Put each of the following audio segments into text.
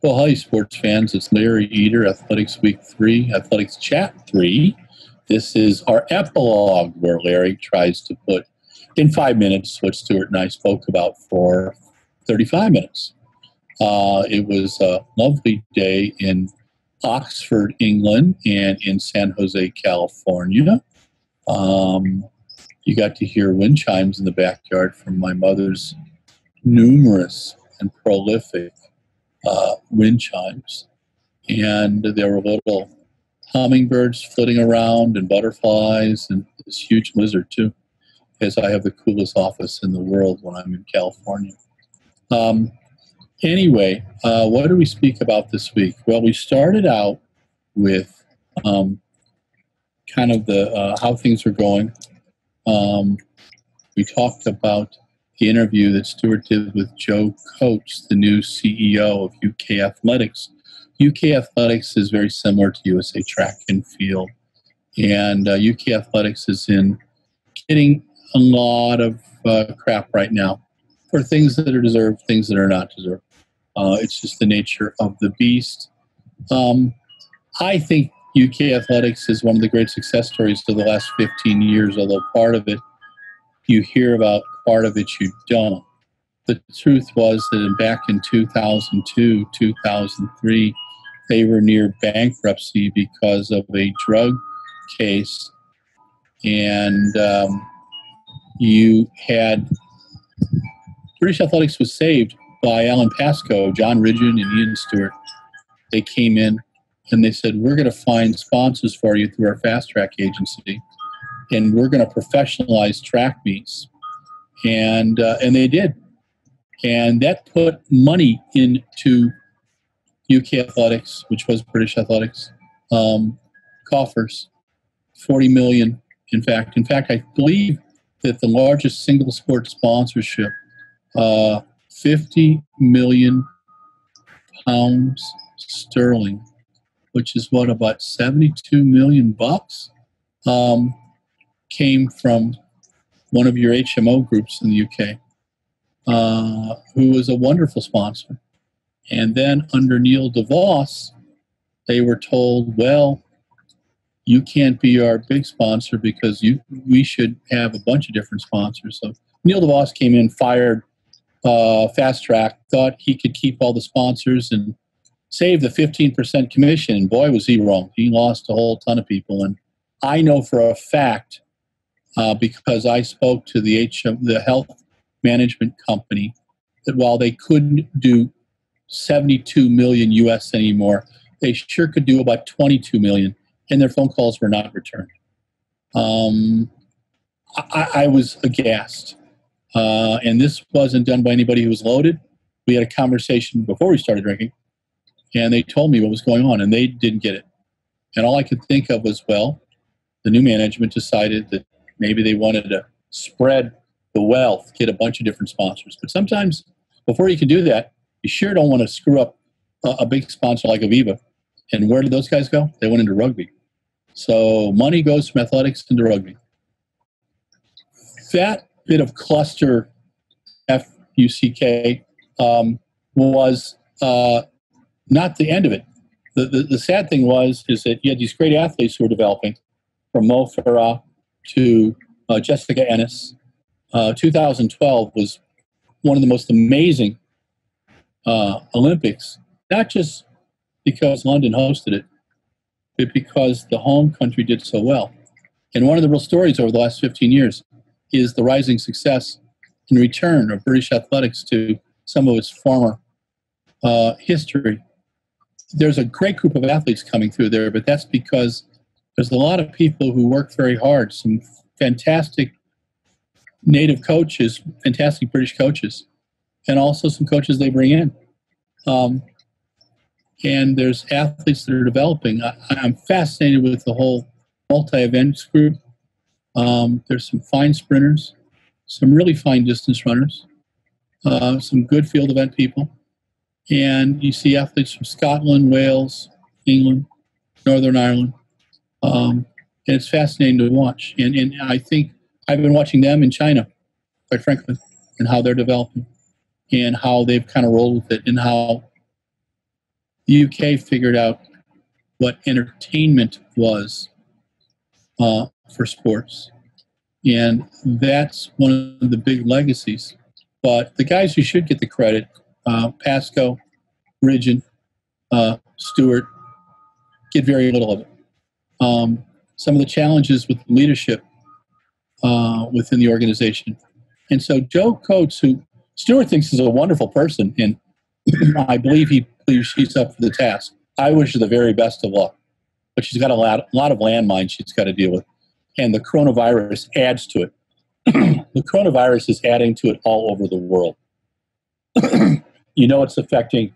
Well, hi, sports fans. It's Larry Eater, Athletics Week 3, Athletics Chat 3. This is our epilogue where Larry tries to put in 5 minutes what Stuart and I spoke about for 35 minutes. It was a lovely day in Oxford, England, and in San Jose, California. You got to hear wind chimes in the backyard from my mother's numerous and prolific wind chimes, and there were little hummingbirds flitting around and butterflies and this huge lizard too, as I have the coolest office in the world when I'm in California. Anyway, what did we speak about this week? Well, we started out with kind of the how things are going. We talked about the interview that Stuart did with Joe Coates, the new CEO of UK Athletics. UK Athletics is very similar to USA Track and Field, and UK Athletics is getting a lot of crap right now for things that are deserved, things that are not deserved. It's just the nature of the beast. I think UK Athletics is one of the great success stories of the last 15 years, although part of it you hear about, part of it you don't. The truth was that back in 2002, 2003, they were near bankruptcy because of a drug case. And you had British Athletics was saved by Alan Pascoe, John Ridgeon, and Ian Stewart. They came in and they said, we're going to find sponsors for you through our fast track agency, and we're going to professionalize track meets. And they did. And that put money into UK Athletics, which was British Athletics, coffers, 40 million, in fact. In fact, I believe that the largest single sport sponsorship, 50 million pounds sterling, which is what, about 72 million bucks, came from one of your HMO groups in the UK, who was a wonderful sponsor. And then under Neil DeVos, they were told, well, you can't be our big sponsor because we should have a bunch of different sponsors. So Neil DeVos came in, fired Fast Track, thought he could keep all the sponsors and save the 15% commission. And boy, was he wrong. He lost a whole ton of people. And I know for a fact, because I spoke to the health management company, that while they couldn't do 72 million US anymore, they sure could do about 22 million, and their phone calls were not returned. I was aghast. And this wasn't done by anybody who was loaded. We had a conversation before we started drinking, and they told me what was going on, and they didn't get it. And all I could think of was, well, the new management decided that maybe they wanted to spread the wealth, get a bunch of different sponsors. But sometimes, before you can do that, you sure don't want to screw up a big sponsor like Aviva. And where did those guys go? They went into rugby. So money goes from athletics into rugby. That bit of cluster FUCK was not the end of it. The sad thing is that you had these great athletes who were developing, from Mo Farah to Jessica Ennis. 2012 was one of the most amazing Olympics, not just because London hosted it, but because the home country did so well. And one of the real stories over the last 15 years is the rising success and return of British athletics to some of its former history. There's a great group of athletes coming through there, but that's because there's a lot of people who work very hard, some fantastic native coaches, fantastic British coaches, and also some coaches they bring in. And there's athletes that are developing. I'm fascinated with the whole multi-events group. There's some fine sprinters, some really fine distance runners, some good field event people. And you see athletes from Scotland, Wales, England, Northern Ireland. And it's fascinating to watch. And I think I've been watching them in China, quite frankly, and how they're developing and how they've kind of rolled with it and how the UK figured out what entertainment was for sports. And that's one of the big legacies. But the guys who should get the credit, Pascoe, Ridgen, Stewart, get very little of it. Some of the challenges with leadership within the organization. And so Joe Coates, who Stewart thinks is a wonderful person, and I believe he believes she's up for the task. I wish her the very best of luck. But she's got a lot of landmines she's got to deal with. And the coronavirus adds to it. The coronavirus is adding to it all over the world. You know it's affecting,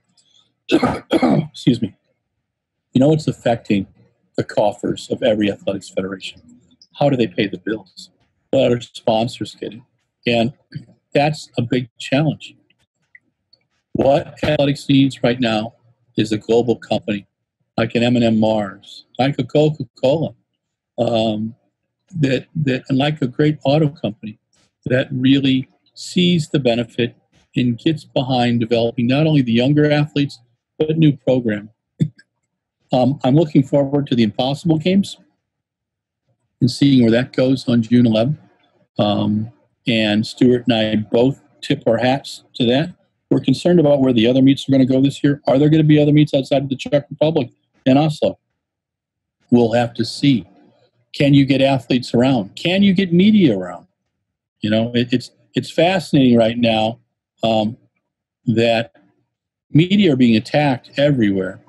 excuse me, you know it's affecting the coffers of every athletics federation. How do they pay the bills? What are sponsors getting? And that's a big challenge. What athletics needs right now is a global company like an M&M Mars, like a Coca-Cola, that and like a great auto company that really sees the benefit and gets behind developing not only the younger athletes, but new program. I'm looking forward to the Impossible Games and seeing where that goes on June 11th. And Stuart and I both tip our hats to that. We're concerned about where the other meets are going to go this year. Are there going to be other meets outside of the Czech Republic and Oslo? We'll have to see. Can you get athletes around? Can you get media around? You know, it's fascinating right now that media are being attacked everywhere.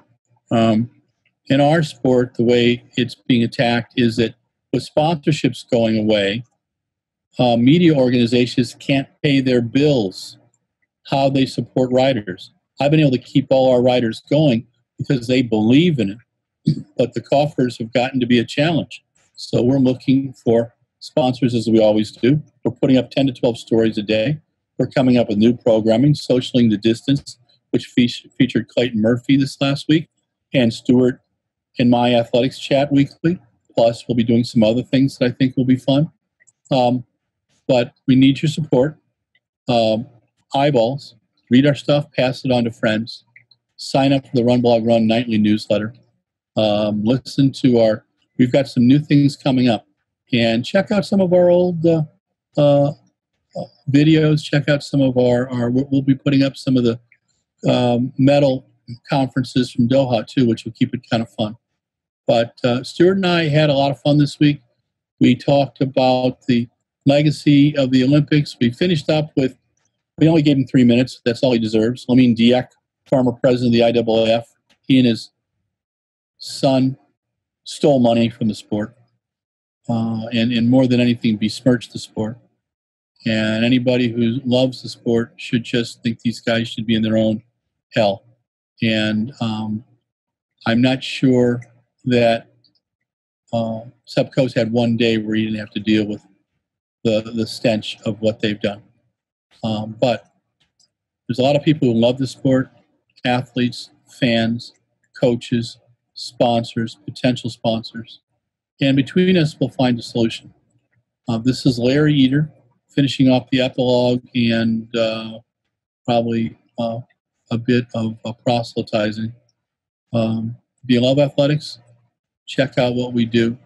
In our sport, the way it's being attacked is that with sponsorships going away, media organizations can't pay their bills. How they support riders. I've been able to keep all our riders going because they believe in it, but the coffers have gotten to be a challenge. So we're looking for sponsors as we always do. We're putting up 10 to 12 stories a day. We're coming up with new programming, Socialing the Distance, which featured Clayton Murphy this last week, and Stuart in my athletics chat weekly. Plus, we'll be doing some other things that I think will be fun. But we need your support. Eyeballs, read our stuff, pass it on to friends, sign up for the RunBlogRun nightly newsletter, listen to we've got some new things coming up, and check out some of our old videos, check out some of we'll be putting up some of the medal conferences from Doha too, which will keep it kind of fun. But Stuart and I had a lot of fun this week. We talked about the legacy of the Olympics. We finished up with, we only gave him 3 minutes. That's all he deserves. Lamine Diak, former president of the IAAF, he and his son stole money from the sport, and more than anything, besmirched the sport. And anybody who loves the sport should just think these guys should be in their own hell. And I'm not sure that Seb Coates had one day where he didn't have to deal with the stench of what they've done. But there's a lot of people who love the sport, athletes, fans, coaches, sponsors, potential sponsors. And between us, we'll find a solution. This is Larry Eater, finishing off the epilogue and probably a bit of proselytizing. If you love athletics, check out what we do.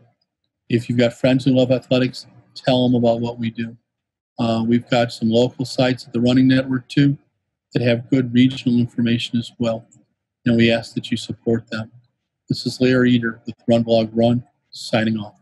If you've got friends who love athletics, tell them about what we do. We've got some local sites at the Running Network, too, that have good regional information as well. And we ask that you support them. This is Larry Eater with RunBlogRun, signing off.